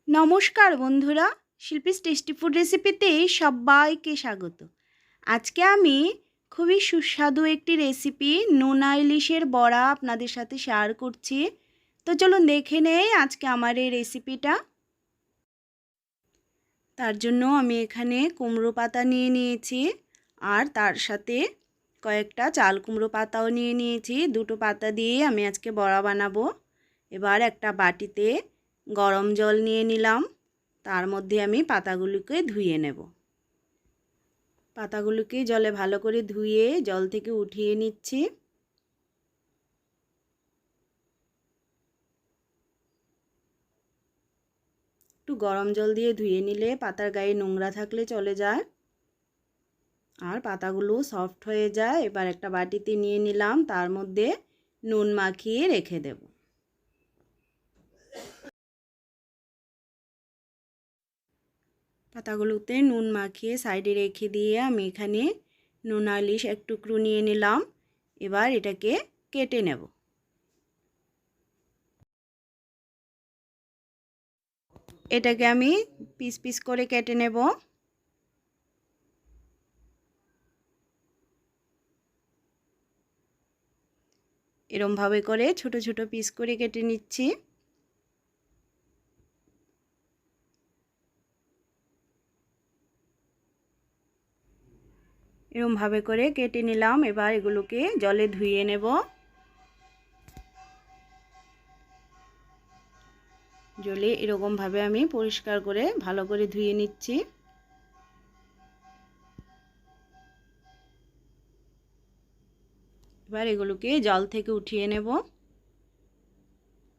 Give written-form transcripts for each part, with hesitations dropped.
নমস্কার বন্ধুরা, Shilpi's tasty food রেসিপিতে সবাইকে স্বাগত। আজকে আমি খুবই সুস্বাদু একটি রেসিপি নোনা ইলিশের বড়া আপনাদের সাথে শেয়ার করছি। তো চলুন দেখে নেই আজকে আমার এই রেসিপিটা। তার জন্য আমি এখানে কুমড়ো পাতা নিয়ে নিয়েছি, আর তার সাথে কয়েকটা চাল কুমড়ো পাতাও নিয়ে নিয়েছি। দুটো পাতা দিয়ে আমি আজকে বড়া বানাবো। এবার একটা বাটিতে গরম জল নিয়ে নিলাম, তার মধ্যে আমি পাতাগুলোকে ধুয়ে নেব। পাতাগুলোকে জলে ভালো করে ধুয়ে জল থেকে উঠিয়ে নিচ্ছি। একটু গরম জল দিয়ে ধুয়ে নিলে পাতার গায়ে নোংরা থাকলে চলে যায় আর পাতাগুলো সফট হয়ে যায়। এবার একটা বাটিতে নিয়ে নিলাম, তার মধ্যে নুন মাখিয়ে রেখে দেব। পাতাগুলোতে নুন মাখিয়ে সাইডে রেখে দিয়ে আমি এখানে নোনাইলিশ এক টুকরো নিয়ে নিলাম। এবার এটাকে কেটে নেব। এটাকে আমি পিস পিস করে কেটে নেব। এরমভাবে করে ছোট ছোট পিস করে কেটে নিচ্ছি। এরমভাবে করে কেটে নিলাম। এবার এগুলোকে জলে ধুয়ে নেব। জলে এরকমভাবে আমি পরিষ্কার করে ভালো করে ধুয়ে নিচ্ছি। এবার এগুলোকে জল থেকে উঠিয়ে নেব।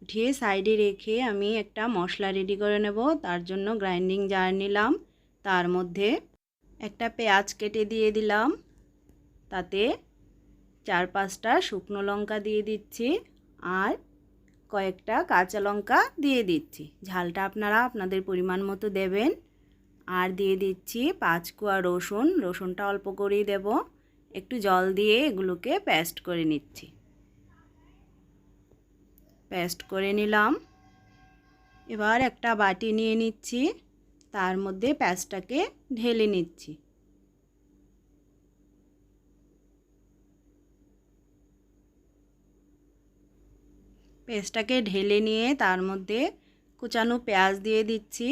উঠিয়ে সাইডে রেখে আমি একটা মশলা রেডি করে নেব। তার জন্য গ্রাইন্ডিং জার নিলাম, তার মধ্যে একটা পেঁয়াজ কেটে দিয়ে দিলাম, তাতে 4-5টা শুকনো লঙ্কা দিয়ে দিচ্ছি, আর কয়েকটা কাঁচা লঙ্কা দিয়ে দিচ্ছি। ঝালটা আপনারা আপনাদের পরিমাণ মতো দেবেন। আর দিয়ে দিচ্ছি 5 কোয়া রসুন। রসুনটা অল্প করেই দেব। একটু জল দিয়ে এগুলোকে পেস্ট করে নিচ্ছি। পেস্ট করে নিলাম। এবার একটা বাটি নিয়ে নিচ্ছি, তার মধ্যে পেস্টটাকে ঢেলে নিচ্ছি। পেস্টটাকে ঢেলে নিয়ে তার মধ্যে কুচানো পেঁয়াজ দিয়ে দিচ্ছি।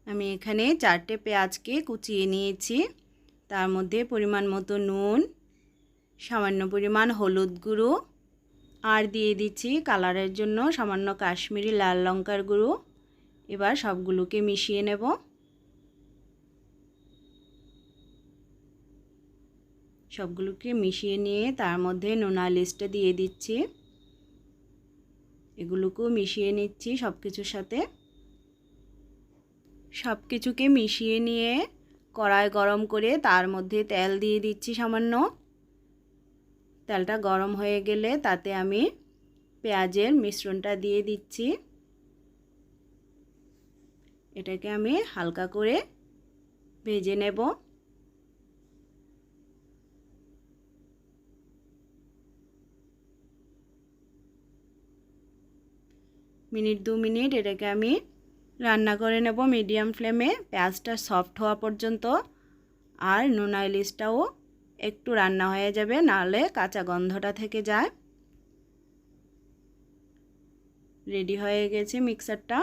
আমি এখানে 4টে পেঁয়াজকে কুচিয়ে নিয়েছি। তার মধ্যে পরিমাণ মতো নুন, সামান্য পরিমাণ হলুদ গুঁড়ো, আর দিয়ে দিচ্ছি কালারের জন্য সামান্য কাশ্মীরি লাল লঙ্কার গুঁড়ো। এবার সবগুলোকে মিশিয়ে নেব। সবগুলোকে মিশিয়ে নিয়ে তার মধ্যে নোনাইলিশটা দিয়ে দিচ্ছি। এগুলোকেও মিশিয়ে নিচ্ছি সব কিছুর সাথে। সব কিছুকে মিশিয়ে নিয়ে কড়াই গরম করে তার মধ্যে তেল দিয়ে দিচ্ছি সামান্য। তেলটা গরম হয়ে গেলে তাতে আমি পেঁয়াজের মিশ্রণটা দিয়ে দিচ্ছি। এটাকে আমি হালকা করে ভেজে নেব। মিনিট 2 মিনিট এটাকে আমি রান্না করে নেব মিডিয়াম ফ্লেমে, পেঁয়াজটা সফট হওয়া পর্যন্ত। আর নোনাইলিশটাও একটু রান্না হয়ে যাবে, নাহলে কাঁচা গন্ধটা থেকে যায়। রেডি হয়ে গেছে মিক্সারটা।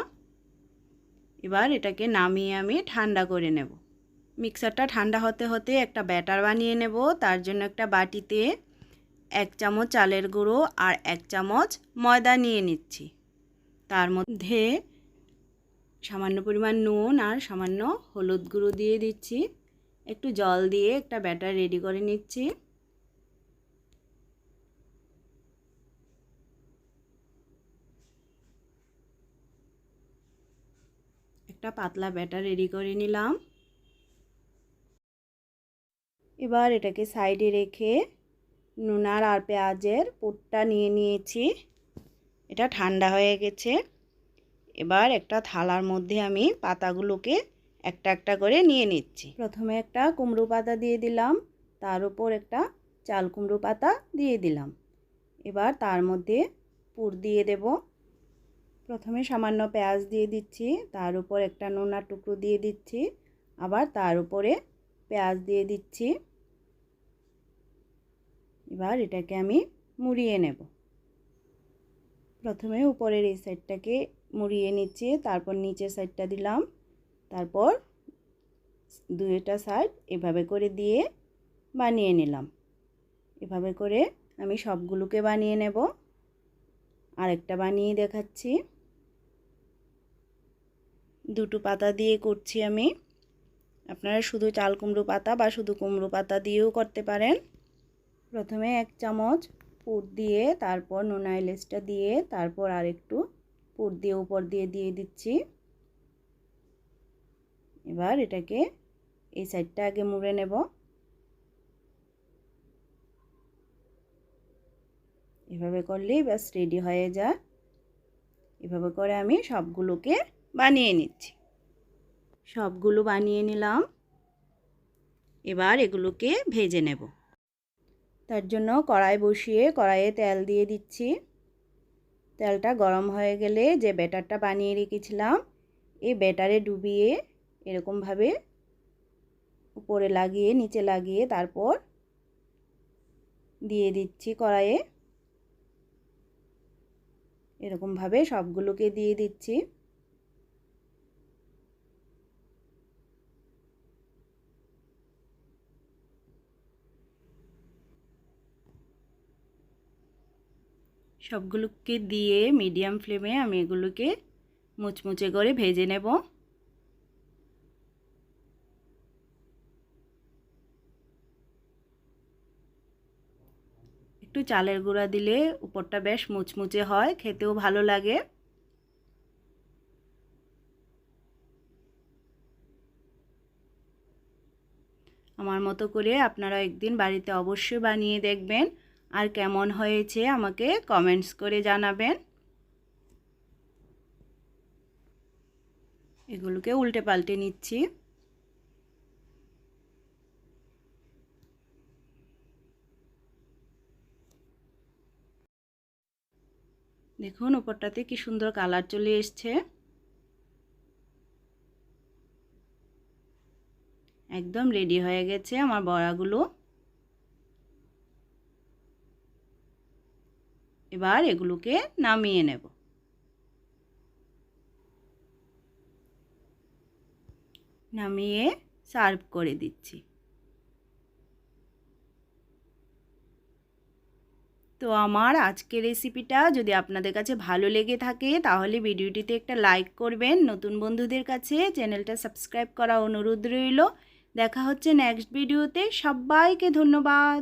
এবার এটাকে নামিয়ে আমি ঠান্ডা করে নেব। মিক্সারটা ঠান্ডা হতে হতে একটা ব্যাটার বানিয়ে নেব। তার জন্য একটা বাটিতে 1 চামচ চালের গুঁড়ো আর 1 চামচ ময়দা নিয়ে নিচ্ছি। তার মধ্যে সামান্য পরিমাণ নুন আর সামান্য হলুদ গুঁড়ো দিয়ে দিচ্ছি। একটু জল দিয়ে একটা ব্যাটার রেডি করে নিচ্ছি। একটা পাতলা ব্যাটার রেডি করে নিলাম। এবার এটাকে সাইডে রেখে নোনার আর পেঁয়াজের পুরটা নিয়ে নিয়েছি। এটা ঠান্ডা হয়ে গেছে। এবার একটা থালার মধ্যে আমি পাতাগুলোকে একটা একটা করে নিয়ে নিচ্ছি। প্রথমে একটা কুমড়ো পাতা দিয়ে দিলাম, তার উপর একটা চাল কুমড়ো পাতা দিয়ে দিলাম। এবার তার মধ্যে পুর দিয়ে দেব। প্রথমে সামান্য পেঁয়াজ দিয়ে দিচ্ছি, তার উপর একটা নোনার টুকরো দিয়ে দিচ্ছি, আবার তার উপরে পেঁয়াজ দিয়ে দিচ্ছি। এবার এটাকে আমি মুড়িয়ে নেব। প্রথমে উপরের এই সাইডটাকে মুড়িয়ে নিচ্ছি, তারপর নিচের সাইডটা দিলাম, তারপর দুইটা সাইড এভাবে করে দিয়ে বানিয়ে নিলাম। এভাবে করে আমি সবগুলোকে বানিয়ে নেব। আরেকটা বানিয়ে দেখাচ্ছি। দুটো পাতা দিয়ে করছি আমি। আপনারা শুধু চাল কুমড়ো পাতা বা শুধু কুমড়ো পাতা দিয়েও করতে পারেন। প্রথমে 1 চামচ পুর দিয়ে, তারপর নোনা ইলিশটা দিয়ে, তারপর আরেকটু পুর দিয়ে উপর দিয়ে দিচ্ছি। এবার এটাকে এই সাইডটা আগে মুড়ে নেব। এভাবে করলেই ব্যাস রেডি হয়ে যায়। এভাবে করে আমি সবগুলোকে বানিয়ে নিচ্ছি। সবগুলো বানিয়ে নিলাম। এবার এগুলোকে ভেজে নেব। তার জন্য কড়াই বসিয়ে কড়াইয়ে তেল দিয়ে দিচ্ছি। তেলটা গরম হয়ে গেলে যে ব্যাটারটা বানিয়ে রেখেছিলাম এই ব্যাটারে ডুবিয়ে এরকমভাবে উপরে লাগিয়ে নিচে লাগিয়ে তারপর দিয়ে দিচ্ছি কড়াইয়ে। এরকমভাবে সবগুলোকে দিয়ে দিচ্ছি। সবগুলোকে দিয়ে মিডিয়াম ফ্লেমে আমি এগুলোকে মুচমুচে করে ভেজে নেব। একটু চালের গুঁড়া দিলে উপরটা বেশ মুচমুচে হয়, খেতেও ভালো লাগে। আমার মতো করে আপনারা একদিন বাড়িতে অবশ্যই বানিয়ে দেখবেন, আর কেমন হয়েছে আমাকে কমেন্টস করে জানাবেন। এগুলোকে উল্টে পাল্টে নিচ্ছি। দেখুন উপরটাতে কি সুন্দর কালার চলে এসছে। একদম রেডি হয়ে গেছে আমার বড়াগুলো। এবার এগুলোকে নামিয়ে নেব। নামিয়ে সার্ভ করে দিচ্ছি। তো আমার আজকের রেসিপিটা যদি আপনাদের কাছে ভালো লেগে থাকে তাহলে ভিডিওটিতে একটা লাইক করবেন। নতুন বন্ধুদের কাছে চ্যানেলটা সাবস্ক্রাইব করা অনুরোধ রইল। দেখা হচ্ছে নেক্সট ভিডিওতে। সবাইকে ধন্যবাদ।